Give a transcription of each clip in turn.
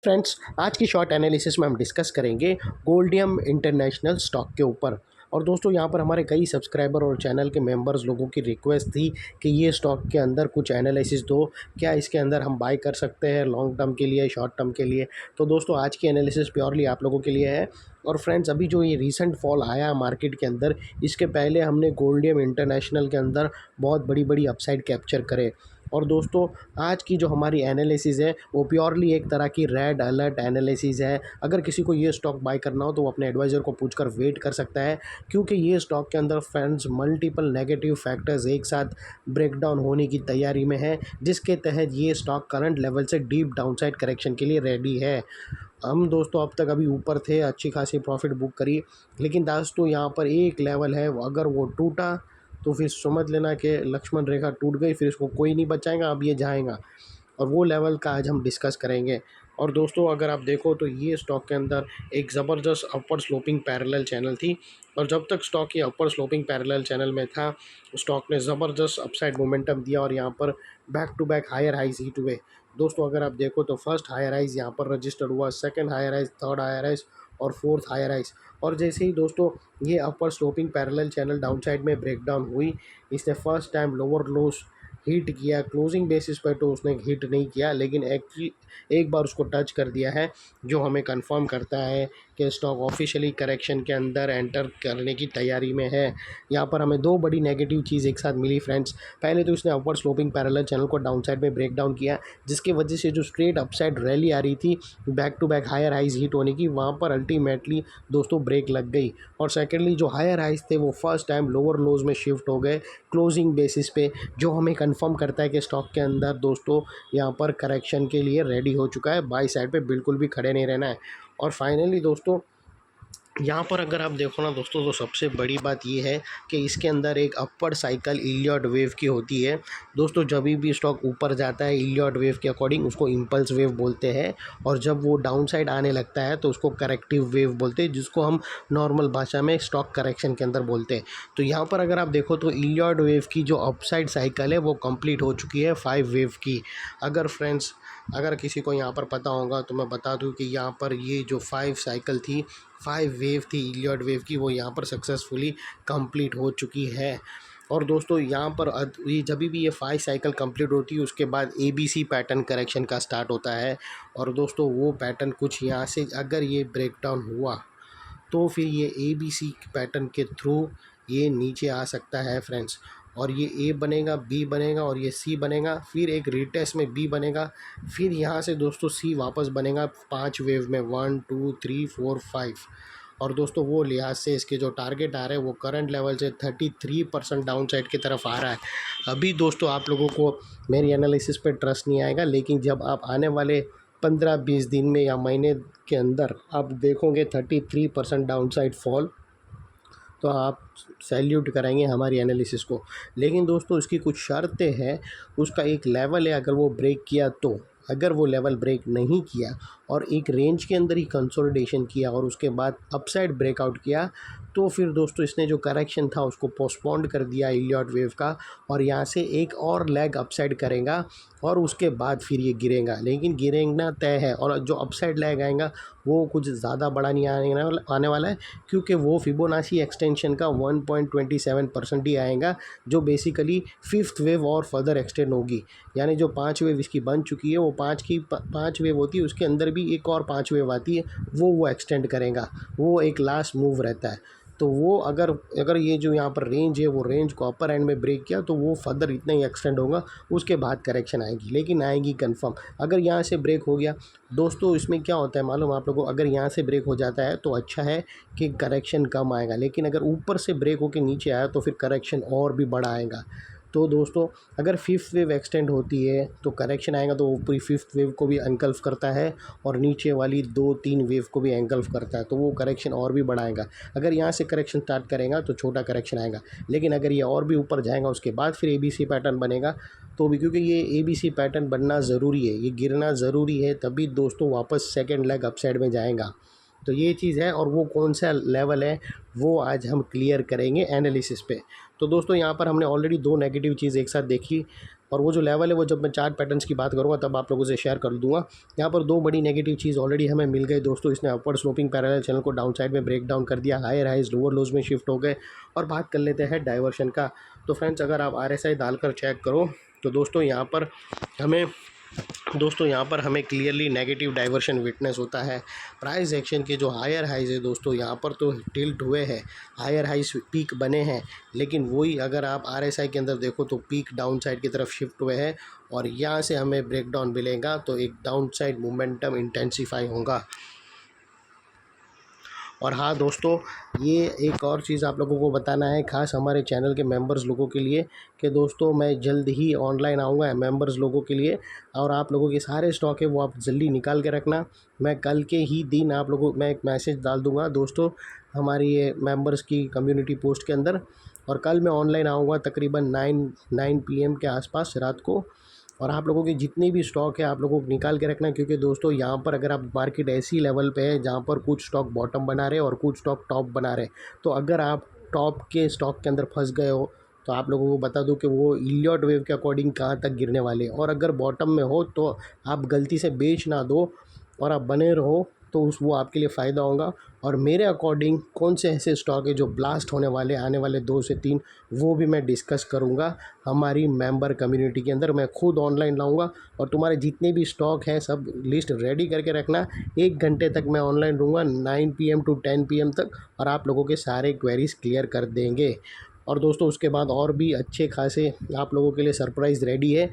Friends, आज की short analysis में हम डिस्कस करेंगे गोल्डियम इंटरनेशनल स्टॉक के ऊपर। और दोस्तों, यहाँ पर हमारे कई सब्सक्राइबर और चैनल के मेंबर्स लोगों की रिक्वेस्ट थी कि ये स्टॉक के अंदर कुछ एनालिसिस दो, क्या इसके अंदर हम बाय कर सकते हैं लॉन्ग टर्म के लिए, शॉर्ट टर्म के लिए। तो दोस्तों, आज की एनालिसिस प्योरली आप लोगों के लिए है। और फ्रेंड्स, अभी जो ये रीसेंट फॉल आया मार्केट के अंदर, इसके पहले हमने गोल्डियम इंटरनेशनल के अंदर बहुत बड़ी बड़ी अपसाइड कैप्चर करे। और दोस्तों, आज की जो हमारी एनालिसिस है वो प्योरली एक तरह की रेड अलर्ट एनालिसिस है। अगर किसी को ये स्टॉक बाय करना हो तो वो अपने एडवाइज़र को पूछकर वेट कर सकता है, क्योंकि ये स्टॉक के अंदर फ्रेंड्स मल्टीपल नेगेटिव फैक्टर्स एक साथ ब्रेकडाउन होने की तैयारी में है, जिसके तहत ये स्टॉक करंट लेवल से डीप डाउनसाइड करेक्शन के लिए रेडी है। हम दोस्तों अब तक अभी ऊपर थे, अच्छी खासी प्रॉफिट बुक करी, लेकिन दोस्तों यहाँ पर एक लेवल है, अगर वो टूटा तो फिर समझ लेना कि लक्ष्मण रेखा टूट गई, फिर इसको कोई नहीं बचाएगा, अब ये जाएगा। और वो लेवल का आज हम डिस्कस करेंगे। और दोस्तों, अगर आप देखो तो ये स्टॉक के अंदर एक ज़बरदस्त अपर स्लोपिंग पैरेलल चैनल थी, और जब तक स्टॉक ये अपर स्लोपिंग पैरेलल चैनल में था, स्टॉक ने ज़बरदस्त अपसाइड मोमेंटम दिया और यहाँ पर back to back higher highs hit हुए। दोस्तों, अगर आप देखो तो फर्स्ट हायर हाइज यहाँ पर रजिस्टर हुआ, second higher highs, third higher highs और फोर्थ हायर हाइज। और जैसे ही दोस्तों ये upper sloping parallel channel downside में ब्रेकडाउन हुई, इसने first time lower lows hit किया। क्लोजिंग बेसिस पर तो उसने हिट नहीं किया, लेकिन एक्चुअली एक बार उसको टच कर दिया है, जो हमें कंफर्म करता है कि स्टॉक ऑफिशियली करेक्शन के अंदर एंटर करने की तैयारी में है। यहाँ पर हमें दो बड़ी नेगेटिव चीज़ एक साथ मिली फ्रेंड्स। पहले तो इसने अपवर्ड स्लोपिंग पैरेलल चैनल को डाउनसाइड में ब्रेक डाउन किया, जिसकी वजह से जो स्ट्रेट अपसाइड रैली आ रही थी back to back higher highs hit होने की, वहाँ पर अल्टीमेटली दोस्तों ब्रेक लग गई। और सेकेंडली जो हायर हाइज थे वो फर्स्ट टाइम लोअर लोज में शिफ्ट हो गए क्लोजिंग बेसिस पे, जो हमें कंफर्म करता है कि स्टॉक के अंदर दोस्तों यहाँ पर करेक्शन के लिए रेडी हो चुका है। बाई साइड पे बिल्कुल भी खड़े नहीं रहना है। और फाइनली दोस्तों, यहाँ पर अगर आप देखो ना दोस्तों, तो सबसे बड़ी बात ये है कि इसके अंदर एक अपवर्ड साइकिल इलियॉट वेव की होती है। दोस्तों, जब भी स्टॉक ऊपर जाता है इलियॉट वेव के अकॉर्डिंग उसको इम्पल्स वेव बोलते हैं, और जब वो डाउन साइड आने लगता है तो उसको करेक्टिव वेव बोलते हैं, जिसको हम नॉर्मल भाषा में स्टॉक करेक्शन के अंदर बोलते हैं। तो यहाँ पर अगर आप देखो तो इलियॉट वेव की जो अपसाइड साइकिल है वो कंप्लीट हो चुकी है 5 वेव की। अगर फ्रेंड्स, अगर किसी को यहाँ पर पता होगा तो मैं बता दूँ कि यहाँ पर ये जो 5 साइकिल थी, 5 वेव थी इलियॉट वेव की, वो यहाँ पर सक्सेसफुली कंप्लीट हो चुकी है। और दोस्तों, यहाँ पर ये जब भी ये 5 साइकिल कंप्लीट होती है उसके बाद ABC पैटर्न करेक्शन का स्टार्ट होता है। और दोस्तों, वो पैटर्न कुछ यहाँ से अगर ये ब्रेकडाउन हुआ तो फिर ये ABC पैटर्न के थ्रू ये नीचे आ सकता है फ्रेंड्स। और ये A बनेगा, B बनेगा और ये C बनेगा, फिर एक रिटेस्ट में B बनेगा, फिर यहाँ से दोस्तों C वापस बनेगा 5 वेव में, 1 2 3 4 5। और दोस्तों, वो लिहाज से इसके जो टारगेट आ रहे हैं वो करंट लेवल से 33% डाउन साइड की तरफ आ रहा है। अभी दोस्तों आप लोगों को मेरी एनालिसिस पे ट्रस्ट नहीं आएगा, लेकिन जब आप आने वाले 15-20 दिन में या महीने के अंदर आप देखोगे 33% डाउन साइड फॉल, तो आप सैल्यूट करेंगे हमारी एनालिसिस को। लेकिन दोस्तों, इसकी कुछ शर्तें हैं, उसका एक लेवल है, अगर वो ब्रेक किया तो, अगर वो लेवल ब्रेक नहीं किया और एक रेंज के अंदर ही कंसोलिडेशन किया और उसके बाद अपसाइड ब्रेकआउट किया, तो फिर दोस्तों इसने जो करेक्शन था उसको पोस्टपोन्ड कर दिया इलियॉट वेव का, और यहाँ से एक और लेग अपसाइड करेगा और उसके बाद फिर ये गिरेगा। लेकिन गिरेगा तय है, और जो अपसाइड लेग आएगा वो कुछ ज़्यादा बड़ा नहीं आने वाला है, क्योंकि वो फिबोनाची एक्सटेंशन का 1.27% ही आएगा, जो बेसिकली 5th वेव और फर्दर एक्सटेंड होगी। यानी जो 5 वेव इसकी बन चुकी है, वो 5 वेव होती है, उसके अंदर भी एक और 5 वेव आती है, वो एक्सटेंड करेगा, वो एक लास्ट मूव रहता है। तो वो अगर ये जो यहाँ पर रेंज है वो रेंज को अपर एंड में ब्रेक किया तो वो फर्दर इतना ही एक्सटेंड होगा, उसके बाद करेक्शन आएगी, लेकिन आएगी कंफर्म। अगर यहाँ से ब्रेक हो गया दोस्तों, इसमें क्या होता है मालूम आप लोगों को, अगर यहाँ से ब्रेक हो जाता है तो अच्छा है कि करेक्शन कम आएगा, लेकिन अगर ऊपर से ब्रेक होकर नीचे आया तो फिर करेक्शन और भी बड़ा आएगा। तो दोस्तों, अगर 5th वेव एक्सटेंड होती है तो करेक्शन आएगा तो ऊपरी 5th वेव को भी एंगल्फ करता है, और नीचे वाली 2-3 वेव को भी एंगल्फ करता है, तो वो करेक्शन और भी बढ़ाएगा। अगर यहाँ से करेक्शन स्टार्ट करेगा तो छोटा करेक्शन आएगा, लेकिन अगर ये और भी ऊपर जाएगा उसके बाद फिर ABC पैटर्न बनेगा, तो भी क्योंकि ये ABC पैटर्न बनना ज़रूरी है, ये गिरना ज़रूरी है, तभी दोस्तों वापस सेकेंड लेग अपसाइड में जाएगा। तो ये चीज़ है, और वो कौन सा लेवल है वो आज हम क्लियर करेंगे एनालिसिस पे। तो दोस्तों, यहाँ पर हमने ऑलरेडी 2 नेगेटिव चीज़ एक साथ देखी। और वो जो लेवल है वो जब मैं चार्ट पैटर्न्स की बात करूँगा तब आप लोगों से शेयर कर दूँगा। यहाँ पर दो बड़ी नेगेटिव चीज़ ऑलरेडी हमें मिल गई दोस्तों। इसने अपवर्ड स्लोपिंग पैरेलल चैनल को डाउन साइड में ब्रेक डाउन कर दिया, हायर हाइज लोअर लोज में शिफ्ट हो गए। और बात कर लेते हैं डाइवर्शन का। तो फ्रेंड्स अगर आप RSI डालकर चेक करो तो दोस्तों यहाँ पर हमें क्लियरली नेगेटिव डाइवर्शन विटनेस होता है। प्राइस एक्शन के जो हायर हाइज है दोस्तों यहाँ पर तो टिल्ट हुए हैं, हायर हाइज पीक बने हैं, लेकिन वही अगर आप RSI के अंदर देखो तो पीक डाउन साइड की तरफ शिफ्ट हुए हैं और यहाँ से हमें ब्रेकडाउन मिलेगा तो एक डाउन साइड मोमेंटम इंटेंसीफाई होगा। और हाँ दोस्तों, ये एक और चीज़ आप लोगों को बताना है ख़ास हमारे चैनल के मेंबर्स लोगों के लिए कि दोस्तों मैं जल्द ही ऑनलाइन आऊँगा मेंबर्स लोगों के लिए, और आप लोगों के सारे स्टॉक है वो आप जल्दी निकाल के रखना। मैं कल के ही दिन आप लोगों मैं एक मैसेज डाल दूँगा दोस्तों हमारी ये मेंबर्स की कम्युनिटी पोस्ट के अंदर। और कल मैं ऑनलाइन आऊँगा तकरीबन 9 PM के आसपास रात को। और आप लोगों के जितने भी स्टॉक है आप लोगों को निकाल के रखना, क्योंकि दोस्तों यहाँ पर अगर आप मार्केट ऐसी लेवल पे है जहाँ पर कुछ स्टॉक बॉटम बना रहे और कुछ स्टॉक टॉप बना रहे, तो अगर आप टॉप के स्टॉक के अंदर फंस गए हो तो आप लोगों को बता दूं कि वो इलियट वेव के अकॉर्डिंग कहाँ तक गिरने वाले हैं। और अगर बॉटम में हो तो आप गलती से बेच ना दो और आप बने रहो, तो वो आपके लिए फ़ायदा होगा। और मेरे अकॉर्डिंग कौन से ऐसे स्टॉक है जो ब्लास्ट होने वाले आने वाले 2 से 3, वो भी मैं डिस्कस करूँगा हमारी मेंबर कम्युनिटी के अंदर। मैं खुद ऑनलाइन लाऊंगा और तुम्हारे जितने भी स्टॉक हैं सब लिस्ट रेडी करके रखना। 1 घंटे तक मैं ऑनलाइन रहूँगा 9 PM to 10 PM तक, और आप लोगों के सारे क्वेरीज़ क्लियर कर देंगे। और दोस्तों उसके बाद और भी अच्छे खासे आप लोगों के लिए सरप्राइज़ रेडी है।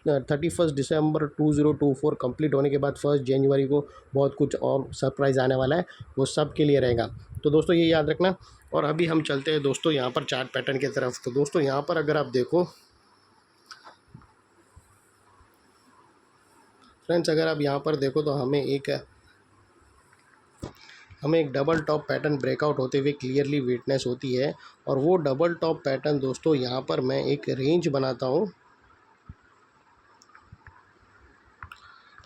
31 दिसंबर 2024 कंप्लीट होने के बाद 1 जनवरी को बहुत कुछ और सरप्राइज़ आने वाला है, वो सब के लिए रहेगा। तो दोस्तों ये याद रखना। और अभी हम चलते हैं दोस्तों यहाँ पर चार्ट पैटर्न की तरफ। तो दोस्तों यहाँ पर अगर आप देखो फ्रेंड्स, अगर आप यहाँ पर देखो तो हमें एक डबल टॉप पैटर्न ब्रेकआउट होते हुए क्लियरली विटनेस होती है। और वो डबल टॉप पैटर्न दोस्तों यहाँ पर मैं एक रेंज बनाता हूँ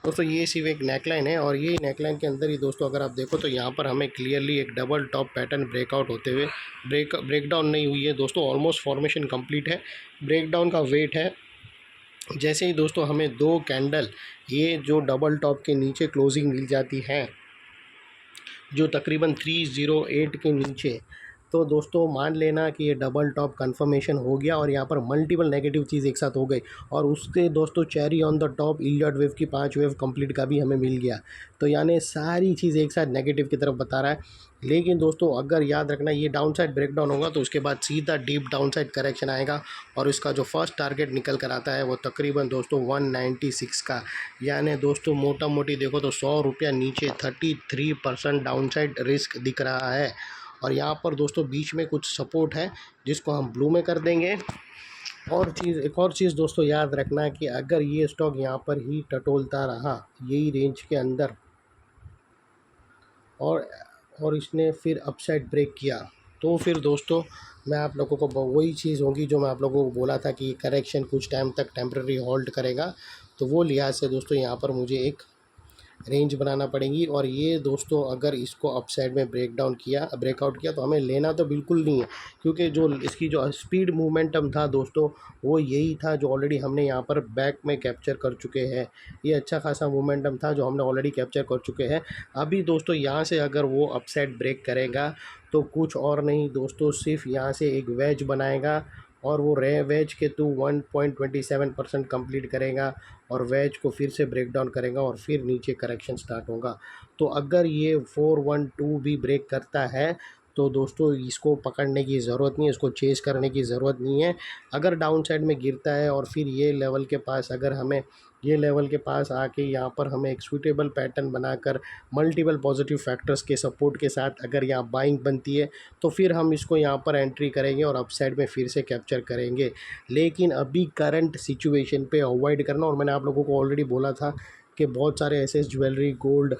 दोस्तों। ये सिर्फ एक नेकलाइन है और ये नेकलाइन के अंदर ही दोस्तों अगर आप देखो तो यहाँ पर हमें क्लियरली एक डबल टॉप पैटर्न ब्रेकआउट होते हुए ब्रेकडाउन नहीं हुई है दोस्तों, ऑलमोस्ट फॉर्मेशन कंप्लीट है। ब्रेकडाउन का वेट है जैसे ही दोस्तों हमें 2 कैंडल ये जो डबल टॉप के नीचे क्लोजिंग मिल जाती है जो तकरीबन 308 के नीचे, तो दोस्तों मान लेना कि ये डबल टॉप कंफर्मेशन हो गया और यहाँ पर मल्टीपल नेगेटिव चीज़ एक साथ हो गई। और उसके दोस्तों cherry on the top Elliot wave की 5 वेव कंप्लीट का भी हमें मिल गया। तो यानी सारी चीज़ एक साथ नेगेटिव की तरफ बता रहा है। लेकिन दोस्तों अगर याद रखना ये डाउन साइड ब्रेकडाउन होगा तो उसके बाद सीधा डीप डाउन साइड करेक्शन आएगा और इसका जो फर्स्ट टारगेट निकल कर आता है वो तकरीबन दोस्तों 196 का। यानी दोस्तों मोटा मोटी देखो तो 100 रुपया नीचे 33% डाउन साइड रिस्क दिख रहा है। और यहाँ पर दोस्तों बीच में कुछ सपोर्ट है जिसको हम ब्लू में कर देंगे। एक और चीज़ दोस्तों याद रखना कि अगर ये स्टॉक यहाँ पर ही टटोलता रहा यही रेंज के अंदर और इसने फिर अपसाइड ब्रेक किया, तो फिर दोस्तों मैं आप लोगों को वही चीज़ होगी जो मैं आप लोगों को बोला था कि करेक्शन कुछ टाइम तक टेम्प्रेरी होल्ड करेगा। तो वो लिहाज से दोस्तों यहाँ पर मुझे एक रेंज बनाना पड़ेगी। और ये दोस्तों अगर इसको अपसाइड में ब्रेकआउट किया तो हमें लेना तो बिल्कुल नहीं है, क्योंकि जो इसकी जो स्पीड मोमेंटम था दोस्तों वो यही था जो ऑलरेडी हमने यहाँ पर बैक में कैप्चर कर चुके हैं। ये अच्छा खासा मोमेंटम था जो हमने ऑलरेडी कैप्चर कर चुके हैं। अभी दोस्तों यहाँ से अगर वो अपसाइड ब्रेक करेगा तो कुछ और नहीं दोस्तों, सिर्फ यहाँ से एक वेज बनाएगा और वो वेज के थ्रू 1.27% कंप्लीट करेगा और वेज को फिर से ब्रेक डाउन करेगा और फिर नीचे करेक्शन स्टार्ट होगा। तो अगर ये 412 भी ब्रेक करता है तो दोस्तों इसको पकड़ने की ज़रूरत नहीं है, इसको चेस करने की ज़रूरत नहीं है। अगर डाउन साइड में गिरता है और फिर ये लेवल के पास आके यहाँ पर हमें एक सूटेबल पैटर्न बनाकर मल्टीपल पॉजिटिव फैक्टर्स के सपोर्ट के साथ अगर यहाँ बाइंग बनती है तो फिर हम इसको यहाँ पर एंट्री करेंगे और अपसाइड में फिर से कैप्चर करेंगे। लेकिन अभी करंट सिचुएशन पे अवॉइड करना। और मैंने आप लोगों को ऑलरेडी बोला था कि बहुत सारे ऐसे ज्वेलरी गोल्ड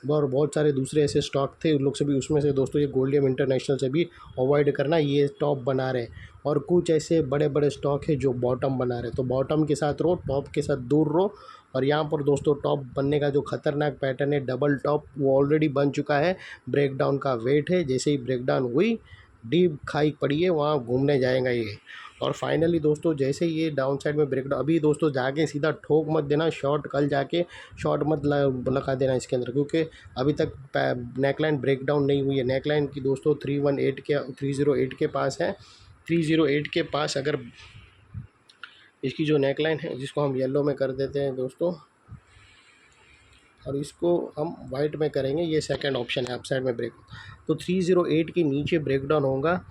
और बहुत सारे दूसरे ऐसे स्टॉक थे उन लोग से भी, उसमें से दोस्तों ये गोल्डियम इंटरनेशनल से भी अवॉइड करना, ये टॉप बना रहे। और कुछ ऐसे बड़े बड़े स्टॉक है जो बॉटम बना रहे, तो बॉटम के साथ रहो, टॉप के साथ दूर रहो। और यहाँ पर दोस्तों टॉप बनने का जो खतरनाक पैटर्न है डबल टॉप वो ऑलरेडी बन चुका है। ब्रेकडाउन का वेट है, जैसे ही ब्रेकडाउन हुई डीप खाई पड़ी है वहाँ घूमने जाएगा ये। और फाइनली दोस्तों जैसे ये डाउन साइड में ब्रेकडाउन, अभी दोस्तों जाके सीधा ठोक मत देना शॉर्ट, कल जाके शॉर्ट मत लगा देना इसके अंदर, क्योंकि अभी तक नेकलाइन ब्रेकडाउन नहीं हुई है। नेकलाइन की दोस्तों 318 के 308 के पास है। 308 के पास अगर इसकी जो नेकलाइन है, जिसको हम येलो में कर देते हैं दोस्तों और इसको हम वाइट में करेंगे, ये सेकंड ऑप्शन है अपसाइड में ब्रेक, तो 308 के नीचे ब्रेकडाउन होगा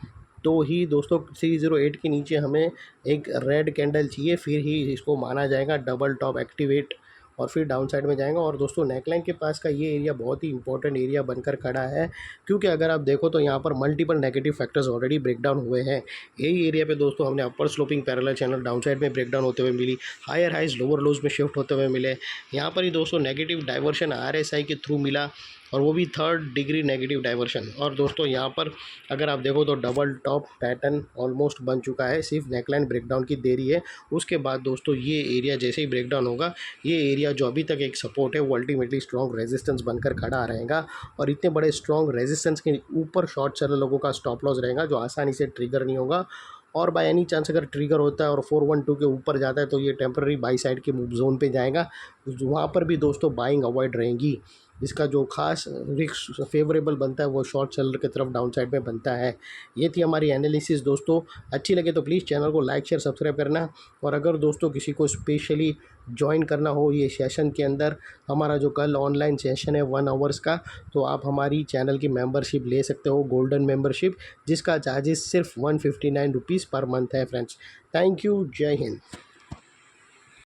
तो ही दोस्तों 308 के नीचे हमें एक रेड कैंडल चाहिए, फिर ही इसको माना जाएगा डबल टॉप एक्टिवेट और फिर डाउन साइड में जाएगा। और दोस्तों नेकलाइन के पास का ये एरिया बहुत ही इंपॉर्टेंट एरिया बनकर खड़ा है, क्योंकि अगर आप देखो तो यहाँ पर multiple negative factors already breakdown हुए हैं। यही एरिया पे दोस्तों हमने upper sloping parallel channel down side में ब्रेकडाउन होते हुए मिली, हायर हाइज लोअर लोज में शिफ्ट होते हुए मिले। यहाँ पर ही दोस्तों नेगेटिव डाइवर्शन RSI के थ्रू मिला, और वो भी 3rd डिग्री नेगेटिव डाइवर्शन। और दोस्तों यहाँ पर अगर आप देखो तो डबल टॉप पैटर्न ऑलमोस्ट बन चुका है, सिर्फ नेकलाइन ब्रेकडाउन की देरी है। उसके बाद दोस्तों ये एरिया जैसे ही ब्रेकडाउन होगा, ये एरिया जो अभी तक एक सपोर्ट है वो अल्टीमेटली स्ट्रॉन्ग रेजिस्टेंस बनकर खड़ा रहेगा, और इतने बड़े स्ट्रॉन्ग रेजिस्टेंस के ऊपर शॉर्ट सेलर लोगों का स्टॉप लॉस रहेगा, जो आसानी से ट्रिगर नहीं होगा। और बाय एनी चांस अगर ट्रिगर होता है और 412 के ऊपर जाता है तो ये टेम्पररी बाई साइड के मूव जोन पे जाएगा, वहाँ पर भी दोस्तों बाइंग अवॉइड रहेंगी। इसका जो खास रिस्क फेवरेबल बनता है वो शॉर्ट सेलर की तरफ डाउन साइड में बनता है। ये थी हमारी एनालिसिस दोस्तों। अच्छी लगे तो प्लीज़ चैनल को लाइक शेयर सब्सक्राइब करना, और अगर दोस्तों किसी को स्पेशली ज्वाइन करना हो ये सेशन के अंदर, हमारा जो कल ऑनलाइन सेशन है 1 आवर्स का, तो आप हमारी चैनल की मेंबरशिप ले सकते हो, गोल्डन मेंबरशिप, जिसका चार्जेस सिर्फ 159 रुपीज़ पर मंथ है फ्रेंड्स। थैंक यू, जय हिंद।